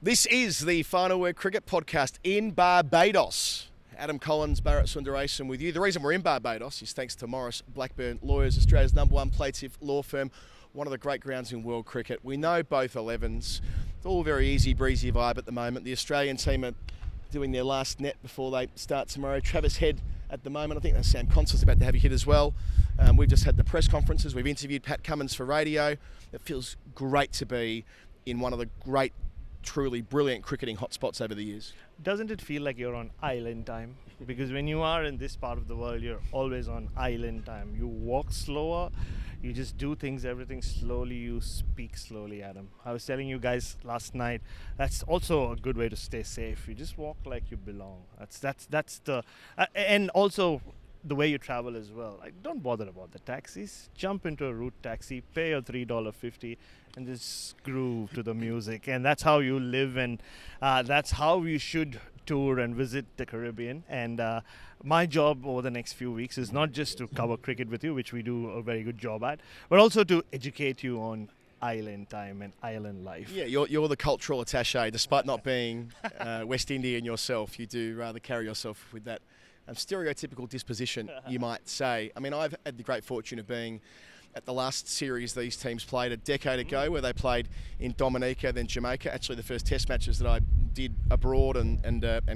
This is the Final Word Cricket Podcast in Barbados. Adam Collins, Barrett Sundaresan with you. The reason we're in Barbados is thanks to Maurice Blackburn Lawyers, Australia's #1 plaintiff law firm, one of the great grounds in world cricket. We know both 11s. It's all very easy breezy vibe at the moment. The Australian team are doing their last net before they start tomorrow. Travis Head at the moment. I think that's Sam Constance about to have a hit as well. We've just had the press conferences. We've interviewed Pat Cummins for radio. It feels great to be in one of the great, truly brilliant cricketing hotspots over the years. Doesn't it feel like you're on island time? Because when you are in this part of the world, you're always on island time. You walk slower, you just do things, everything slowly, you speak slowly, Adam. I was telling you guys last night, that's also a good way to stay safe. You just walk like you belong. That's the and also the way you travel as well. Like, don't bother about the taxis. Jump into a route taxi, pay your $3.50 and just groove to the music. And that's how you live, and that's how you should tour and visit the Caribbean. And my job over the next few weeks is not just to cover cricket with you, which we do a very good job at, but also to educate you on island time and island life. Yeah, you're the cultural attaché. Despite not being West Indian yourself, you do rather carry yourself with that stereotypical disposition, you might say. I mean, I've had the great fortune of being at the last series these teams played a decade ago, where they played in Dominica, then Jamaica. Actually, the first test matches that I did abroad and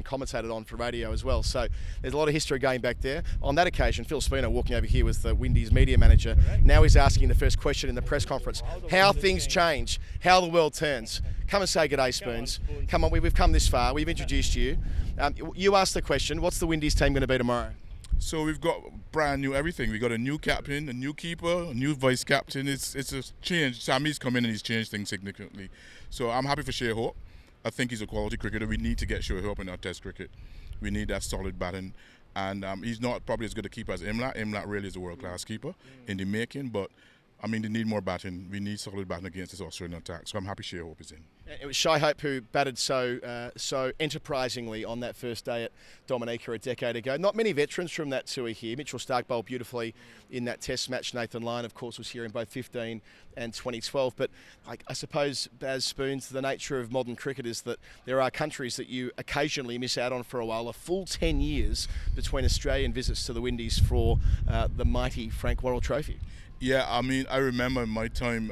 commentated on for radio as well. So there's a lot of history going back there. On that occasion, Phil Spooner, walking over here, was the Windies media manager. Now he's asking the first question in the press conference: how things change, how the world turns. Come and say good day, Spoons. Come on, we've come this far. We've introduced you. You asked the question: what's the Windies team going to be tomorrow? So we've got brand new everything. We got a new captain, a new keeper, a new vice captain. It's a change. Sammy's come in and he's changed things significantly. So I'm happy for Shea Hope. I think he's a quality cricketer. We need to get Shea Hope in our Test cricket. We need that solid batting. And he's not probably as good a keeper as Imlat. Imlat really is a world-class keeper in the making, but I mean, they need more batting. We need solid batting against this Australian attack. So I'm happy Shea Hope is in. It was Shea Hope who batted so enterprisingly on that first day at Dominica a decade ago. Not many veterans from that tour here. Mitchell Stark bowled beautifully in that test match. Nathan Lyon, of course, was here in both 15 and 2012. But I suppose, Baz Spoons, the nature of modern cricket is that there are countries that you occasionally miss out on for a while. A full 10 years between Australian visits to the Windies for the mighty Frank Worrell Trophy. Yeah, I mean, I remember my time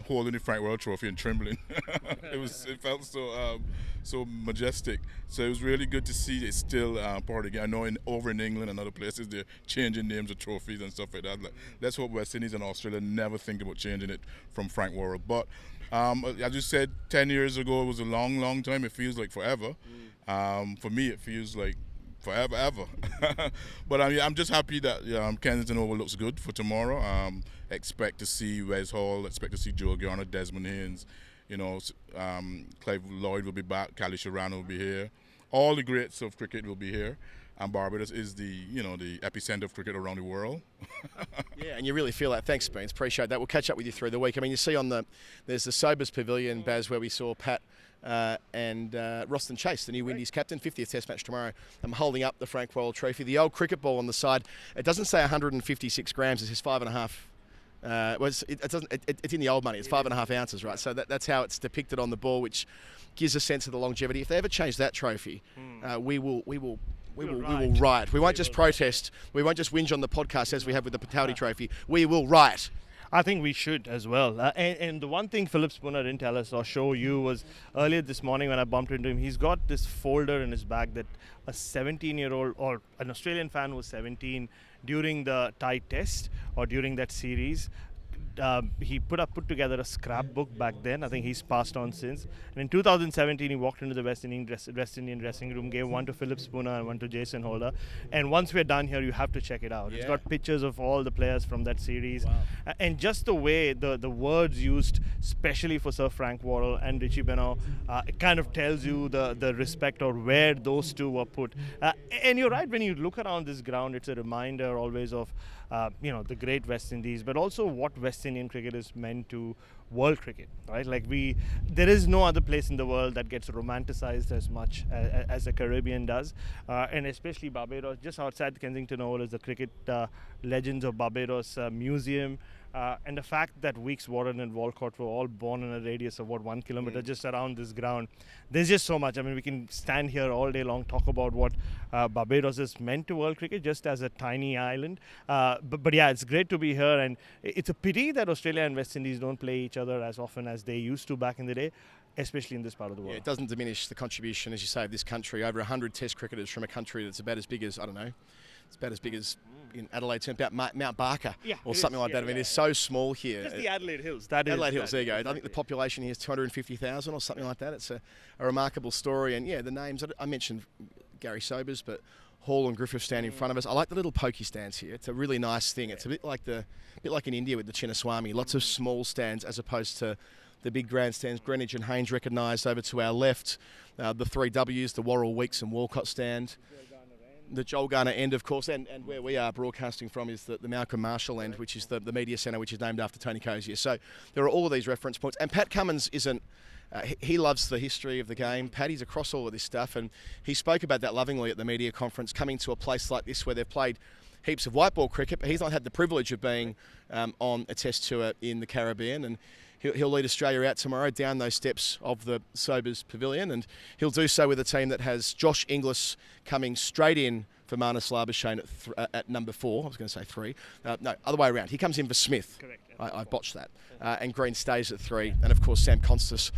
holding the Frank Worrell Trophy and trembling. It felt so majestic. So it was really good to see it still part of the game. I know over in England and other places they're changing names of trophies and stuff like that. Let's hope West Indies and Australia never think about changing it from Frank Worrell. But as you said, 10 years ago it was a long, long time. It feels like forever. For me, it feels like forever, ever. But I'm just happy that Kensington Oval looks good for tomorrow. Expect to see Wes Hall, expect to see Joe Garner, Desmond Haynes, Clive Lloyd will be back, Cali Sharano will be here. All the greats of cricket will be here. And Barbados is the epicenter of cricket around the world. Yeah, and you really feel that. Thanks, Spoons. Appreciate that. We'll catch up with you through the week. I mean, you see there's the Sobers Pavilion, Baz, where we saw Pat and Roston Chase, the new Windies captain, 50th Test match tomorrow. I'm holding up the Frank Worrell Trophy. The old cricket ball on the side. It doesn't say 156 grams. It says 5.5. It's in the old money. It's 5.5 ounces, right? So that's how it's depicted on the ball, which gives a sense of the longevity. If they ever change that trophy, we will riot. We won't just protest. We won't just whinge on the podcast as we have with the Pataldi Trophy. We will riot. I think we should as well. And the one thing Philip Spooner didn't tell us or show you was earlier this morning when I bumped into him, he's got this folder in his bag that a 17-year-old or an Australian fan who was 17 during the Tide Test or during that series. He put together a scrapbook back then. I think he's passed on since. And in 2017, he walked into the West Indian dressing room, gave one to Philip Spooner and one to Jason Holder. And once we're done here, you have to check it out. Yeah. It's got pictures of all the players from that series. Wow. And just the way the words used, especially for Sir Frank Worrell and Richie Benaud, it kind of tells you the respect or where those two were put. And you're right, when you look around this ground, it's a reminder always of the great West Indies, but also what West Indian cricket is meant to world cricket, right? There is no other place in the world that gets romanticized as much as the Caribbean does, and especially Barbados. Just outside the Kensington Oval is the Cricket Legends of Barbados Museum, And the fact that Weeks, Warren and Walcott were all born in a radius of 1 kilometer just around this ground, there's just so much. I mean, we can stand here all day long, talk about what Barbados has meant to world cricket just as a tiny island. But yeah, it's great to be here, and it's a pity that Australia and West Indies don't play each other as often as they used to back in the day, especially in this part of the world. Yeah, it doesn't diminish the contribution, as you say, of this country. Over 100 Test cricketers from a country that's about as big as, I don't know, it's about as big as in Adelaide, about Mount Barker or something like that. I mean, it's so small here. Just the Adelaide Hills. Adelaide Hills, there you go. I think the population here is 250,000 or something like that. It's a remarkable story. And yeah, the names, I mentioned Gary Sobers, but Hall and Griffith stand in front of us. I like the little pokey stands here. It's a really nice thing. It's a bit like in India with the Chinnaswamy. Lots of small stands as opposed to the big grandstands. Greenwich and Haynes recognised over to our left. The 3 Ws, the Worrell, Weeks and Walcott stand. The Joel Garner end, of course, and where we are broadcasting from is the Malcolm Marshall end, which is the media centre, which is named after Tony Cozier. So there are all of these reference points. And Pat Cummins isn't, he loves the history of the game. Paddy's across all of this stuff, and he spoke about that lovingly at the media conference, coming to a place like this where they've played heaps of white ball cricket, but he's not had the privilege of being on a test tour in the Caribbean, and he'll lead Australia out tomorrow down those steps of the Sobers Pavilion, and he'll do so with a team that has Josh Inglis coming straight in for Marnus Labuschagne at number 4. I was going to say 3. No, other way around. He comes in for Smith. Correct. I botched that. And Green stays at 3. And of course, Sam Constas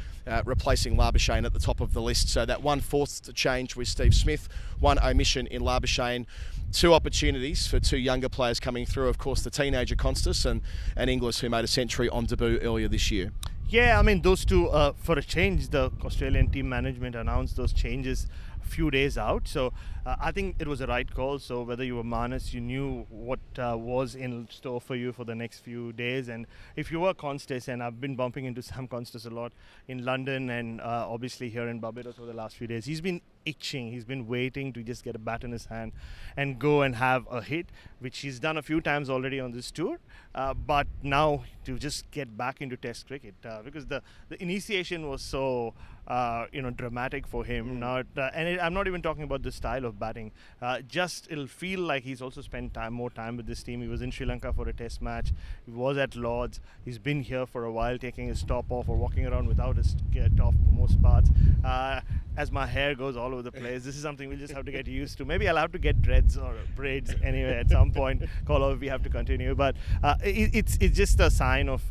replacing Labuschagne at the top of the list. So that 1/4 change with Steve Smith, 1 omission in Labuschagne. 2 opportunities for 2 younger players coming through. Of course, the teenager Constas and Inglis, who made a century on debut earlier this year. Yeah, I mean, those two, for a change, the Australian team management announced those changes a few days out. So I think it was a right call. So whether you were Marnus, you knew what was in store for you for the next few days. And if you were Constas, and I've been bumping into Sam Constas a lot in London and obviously here in Barbados over the last few days, he's been itching. He's been waiting to just get a bat in his hand and go and have a hit, which he's done a few times already on this tour. But now to just get back into Test cricket, because the initiation was so dramatic for him. I'm not even talking about the style of batting. Just it'll feel like he's also spent more time with this team. He was in Sri Lanka for a Test match. He was at Lords. He's been here for a while, taking his top off or walking around without his top for most parts. As my hair goes all over the place, this is something we'll just have to get used to. Maybe I'll have to get dreads or braids anyway at some point. Call off if we have to continue. But it's just a sign of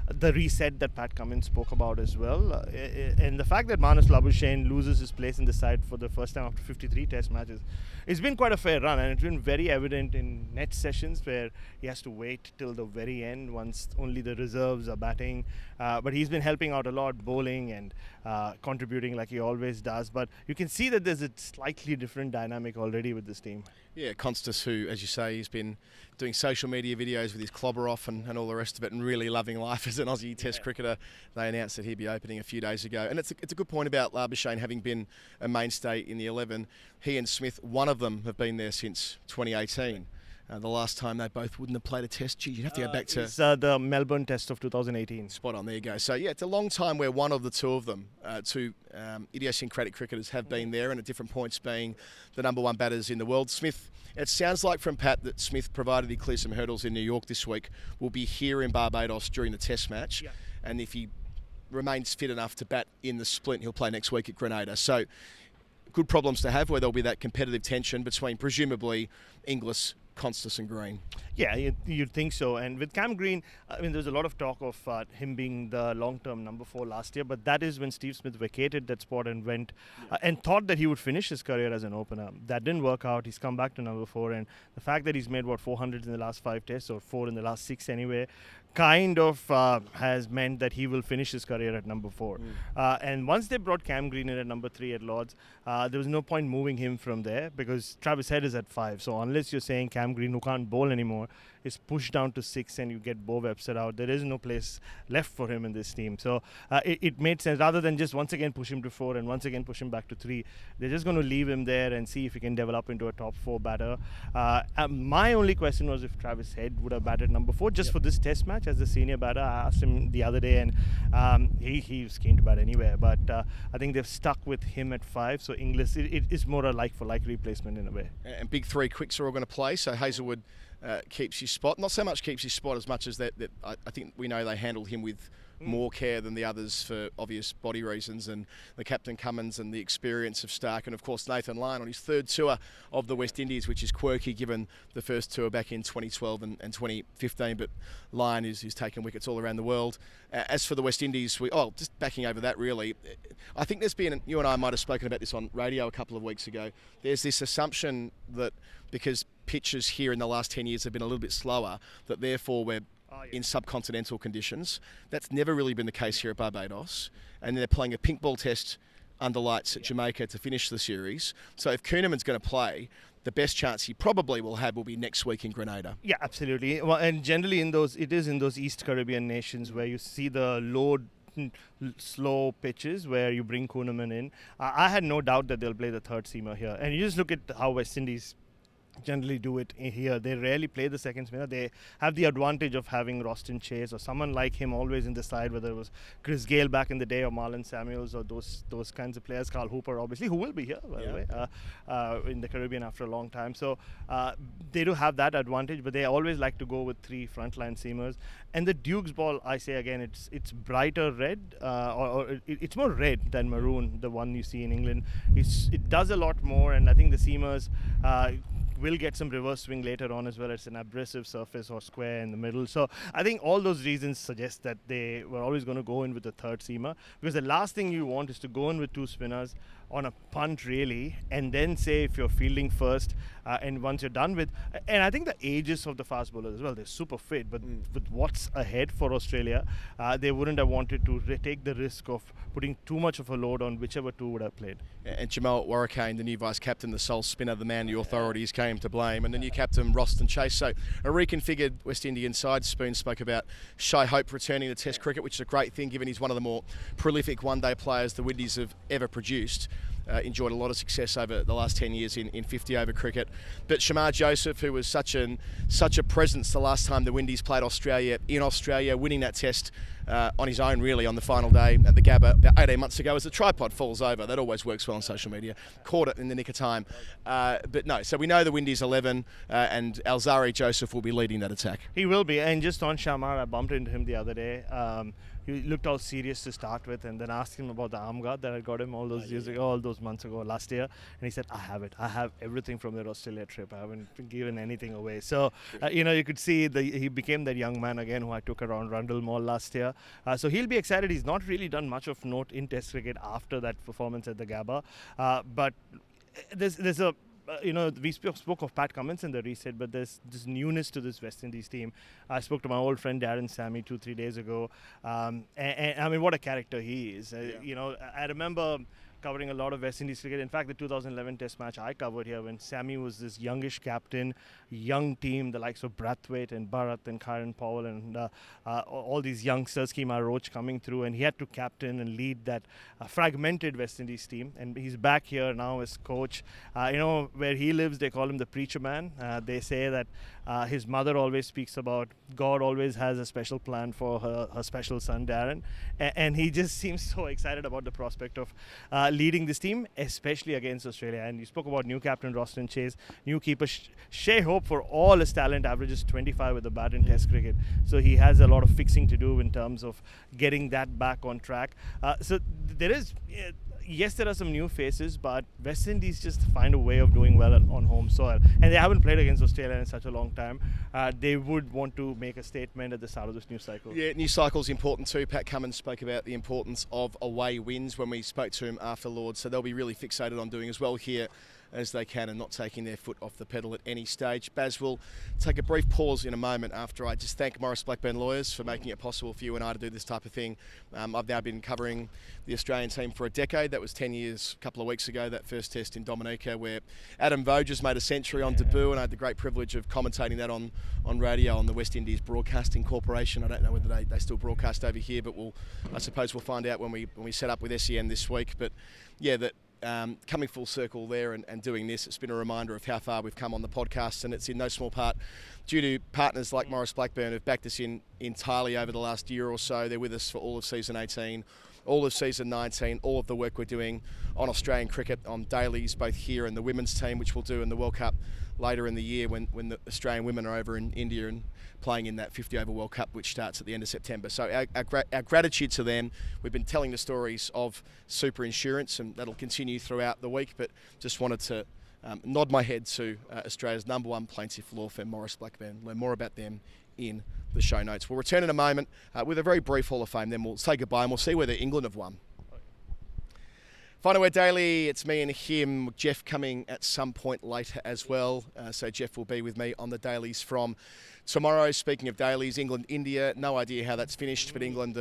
the reset that Pat Cummins spoke about as well. And the fact that Marnus Labuschagne loses his place in the side for the first time after 53 Test matches, it's been quite a fair run, and it's been very evident in net sessions where he has to wait till the very end once only the reserves are batting. But he's been helping out a lot, bowling and contributing like he always does. But you can see that there's a slightly different dynamic already with this team. Yeah, Constas, who, as you say, he's been doing social media videos with his clobber off and all the rest of it, and really loving life as an Aussie Test cricketer. They announced that he'd be opening a few days ago. And it's a good point about Labuschagne having been a mainstay in the 11. He and Smith, one of them, have been there since 2018. The last time they both wouldn't have played a test. Gee, you'd have to go back to... It's the Melbourne Test of 2018. Spot on, there you go. So, yeah, it's a long time where one of the two of them, two idiosyncratic cricketers, have been there, and at different points being the number 1 batters in the world. Smith, it sounds like from Pat that Smith, provided he clears some hurdles in New York this week, will be here in Barbados during the Test match. Yeah. And if he remains fit enough to bat in the Splint, he'll play next week at Grenada. So, good problems to have, where there'll be that competitive tension between, presumably, Inglis, Constas and Green. Yeah, you'd think so. And with Cam Green, I mean, there's a lot of talk of him being the long-term number 4 last year, but that is when Steve Smith vacated that spot and went and thought that he would finish his career as an opener. That didn't work out. He's come back to number 4, and the fact that he's made 400 in the last 5 tests, or 4 in the last 6 anyway, kind of has meant that he will finish his career at number 4. And once they brought Cam Green in at number 3 at Lords, there was no point moving him from there because Travis Head is at 5. So unless you're saying Cam Green, who can't bowl anymore, is pushed down to 6 and you get Bo Webster out, there is no place left for him in this team. So it made sense, rather than just once again push him to 4 and once again push him back to 3. They're just going to leave him there and see if he can develop into a top 4 batter. My only question was if Travis Head would have batted number 4 just for this Test match as the senior batter. I asked him the other day, and he was keen to bat anywhere. But I think they've stuck with him at 5. So Inglis, it is more a like-for-like replacement in a way. And big 3 quicks are all going to play. So Hazelwood, keeps his spot. Not so much keeps his spot as much as that I think we know they handled him with more care than the others for obvious body reasons, and the captain Cummins and the experience of Stark, and of course Nathan Lyon on his third tour of the West Indies, which is quirky given the first tour back in 2012 and 2015, but Lyon is taking wickets all around the world. As for the West Indies, just backing over that really, I think there's been, you and I might have spoken about this on radio a couple of weeks ago, there's this assumption that because pitches here in the last 10 years have been a little bit slower, that therefore we're in subcontinental conditions. That's never really been the case here at Barbados. And they're playing a pink ball test under lights at Jamaica to finish the series. So if Kuhneman's going to play, the best chance he probably will have will be next week in Grenada. Yeah, absolutely. Well, and generally it is in those East Caribbean nations where you see the load slow pitches where you bring Kuhneman in. I had no doubt that they'll play the third seamer here. And you just look at how West Indies generally do it here. They rarely play the second spinner. They have the advantage of having Roston Chase or someone like him always in the side, whether it was Chris Gayle back in the day or Marlon Samuels or those kinds of players. Carl Hooper, obviously, who will be here, by the way, in the Caribbean after a long time. So they do have that advantage, but they always like to go with three frontline seamers. And the Duke's ball, I say again, it's brighter red, or it's more red than maroon, the one you see in England. It does a lot more, and I think the seamers will get some reverse swing later on as well. It's an abrasive surface or square in the middle. So I think all those reasons suggest that they were always going to go in with the third seamer, because the last thing you want is to go in with two spinners on a punt really, and then say if you're fielding first and once you're done with, and I think the ages of the fast bowlers as well, they're super fit, but with what's ahead for Australia, they wouldn't have wanted to take the risk of putting too much of a load on whichever two would have played. And Jamal Warricane, the new vice captain, the sole spinner, the man the authorities came to blame, and the new captain Roston Chase. So a reconfigured West Indian side. Spoon spoke about Shai Hope returning to Test cricket, which is a great thing given he's one of the more prolific one-day players the Windies have ever produced. Enjoyed a lot of success over the last 10 years in 50-over cricket. But Shamar Joseph, who was such a presence the last time the Windies played Australia in Australia, winning that test on his own really on the final day at the Gabba about 18 months ago as the tripod falls over. That always works well on social media. Caught it in the nick of time. But no, so we know the Windies 11 and Alzari Joseph will be leading that attack. He will be. And just on Shamar, I bumped into him the other day. He looked all serious to start with, and then asked him about the arm guard that I got him all those years ago, all those months ago, last year. And he said, I have it. I have everything from that Australia trip. I haven't given anything away. So, you could see he became that young man again who I took around Rundle Mall last year. So he'll be excited. He's not really done much of note in Test cricket after that performance at the Gabba. But there's a... we spoke of Pat Cummins in the reset, but there's this newness to this West Indies team. I spoke to my old friend Darren Sammy 2-3 days ago, and I mean, what a character he is. I remember covering a lot of West Indies cricket. In fact, the 2011 Test match I covered here when Sammy was this youngish captain, young team, the likes of Brathwaite and Bharat and Kyron Powell and all these youngsters, Kemar Roach coming through, and he had to captain and lead that fragmented West Indies team. And he's back here now as coach. Where he lives, they call him the preacher man. They say that his mother always speaks about God always has a special plan for her special son, Darren. And he just seems so excited about the prospect of leading this team, especially against Australia. And you spoke about new captain Roston Chase, new keeper Shai Hope, for all his talent, averages 25 with the bat in Test cricket. So he has a lot of fixing to do in terms of getting that back on track. So there is... Yes, there are some new faces, but West Indies just find a way of doing well on home soil. And they haven't played against Australia in such a long time. They would want to make a statement at the start of this new cycle. Yeah, new cycle is important too. Pat Cummins spoke about the importance of away wins when we spoke to him after Lords. So they'll be really fixated on doing as well here as they can and not taking their foot off the pedal at any stage. Baz, will take a brief pause in a moment after I just thank Maurice Blackburn Lawyers for making it possible for you and I to do this type of thing. I've now been covering the Australian team for a decade. That was 10 years a couple of weeks ago, that first test in Dominica where Adam Voges made a century on debut, and I had the great privilege of commentating that on radio on the West Indies Broadcasting Corporation. I don't know whether they still broadcast over here, but I suppose we'll find out when we set up with SEN this week. But yeah, that coming full circle there and doing this, it's been a reminder of how far we've come on the podcast, and it's in no small part due to partners like Maurice Blackburn who've backed us in entirely over the last year or so. They're with us for all of season 18, all of season 19, all of the work we're doing on Australian cricket, on dailies, both here and the women's team, which we'll do in the World Cup later in the year when the Australian women are over in India and playing in that 50 over World Cup, which starts at the end of September. So our gratitude to them. We've been telling the stories of super insurance, and that'll continue throughout the week, but just wanted to nod my head to Australia's #1 plaintiff law firm, Maurice Blackburn. Learn more about them in the show notes. We'll return in a moment with a very brief Hall of Fame, then we'll say goodbye and we'll see whether England have won. Final Word Daily, it's me and him. Jeff coming at some point later as well. So Jeff will be with me on the dailies from tomorrow. Speaking of dailies, England, India, no idea how that's finished, but England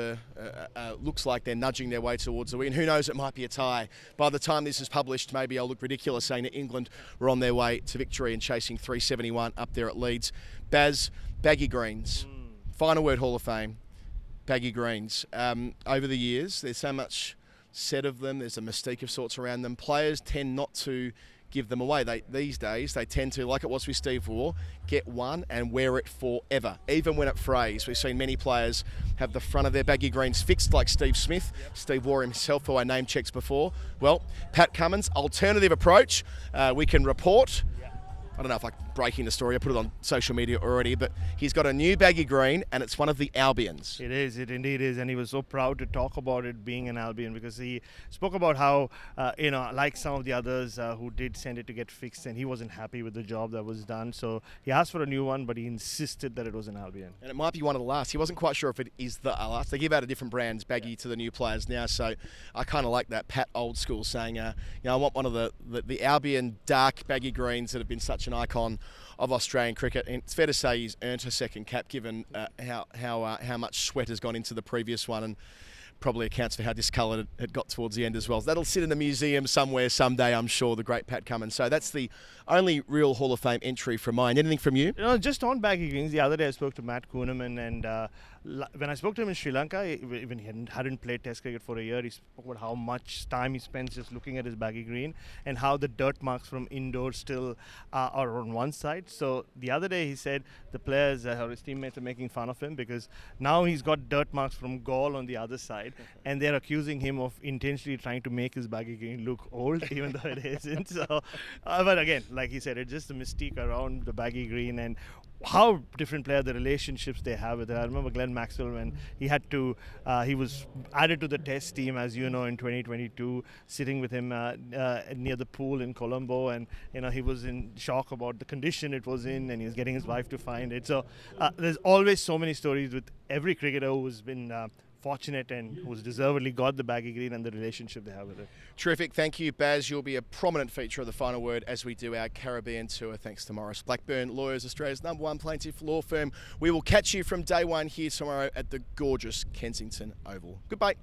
looks like they're nudging their way towards a win. Who knows, it might be a tie. By the time this is published, maybe I'll look ridiculous saying that England were on their way to victory and chasing 371 up there at Leeds. Baggy greens. Final Word Hall of Fame, baggy greens. Over the years, there's so much said of them. There's a mystique of sorts around them. Players tend not to give them away. These days, they tend to, like it was with Steve Waugh, get one and wear it forever. Even when it frays, we've seen many players have the front of their baggy greens fixed, like Steve Smith, Steve Waugh himself, who I name checks before. Well, Pat Cummins, alternative approach. We can report. I don't know if I'm breaking the story. I put it on social media already, but he's got a new baggy green, and it's one of the Albions. It is. It indeed is. And he was so proud to talk about it being an Albion, because he spoke about how, like some of the others who did send it to get fixed, and he wasn't happy with the job that was done. So he asked for a new one, but he insisted that it was an Albion. And it might be one of the last. He wasn't quite sure if it is the last. They give out a different brand's baggy to the new players now, so I kind of like that Pat old school saying, I want one of the Albion dark baggy greens that have been such an icon of Australian cricket. And it's fair to say he's earned a second cap, given how much sweat has gone into the previous one, and probably accounts for how discoloured it got towards the end as well. So that'll sit in a museum somewhere someday, I'm sure, the great Pat Cummins. So that's the only real Hall of Fame entry from mine. Anything from you? Just on baggy greens, the other day I spoke to Matt Kuhneman, and when I spoke to him in Sri Lanka, when he hadn't played Test cricket for a year, he spoke about how much time he spends just looking at his baggy green, and how the dirt marks from indoors still are on one side. So the other day he said the players or his teammates are making fun of him because now he's got dirt marks from Gaul on the other side, and they're accusing him of intentionally trying to make his baggy green look old, even though it isn't. So, but again, like he said, it's just a mystique around the baggy green and how different players, the relationships they have with it. I remember Glenn Maxwell when he was added to the Test team, as you know, in 2022, sitting with him near the pool in Colombo, and he was in shock about the condition it was in, and he was getting his wife to find it. So there's always so many stories with every cricketer who's been fortunate and who's deservedly got the baggy green and the relationship they have with it. Terrific. Thank you, Baz. You'll be a prominent feature of the Final Word as we do our Caribbean tour. Thanks to Maurice Blackburn Lawyers, Australia's #1 plaintiff law firm. We will catch you from day one here tomorrow at the gorgeous Kensington Oval. Goodbye.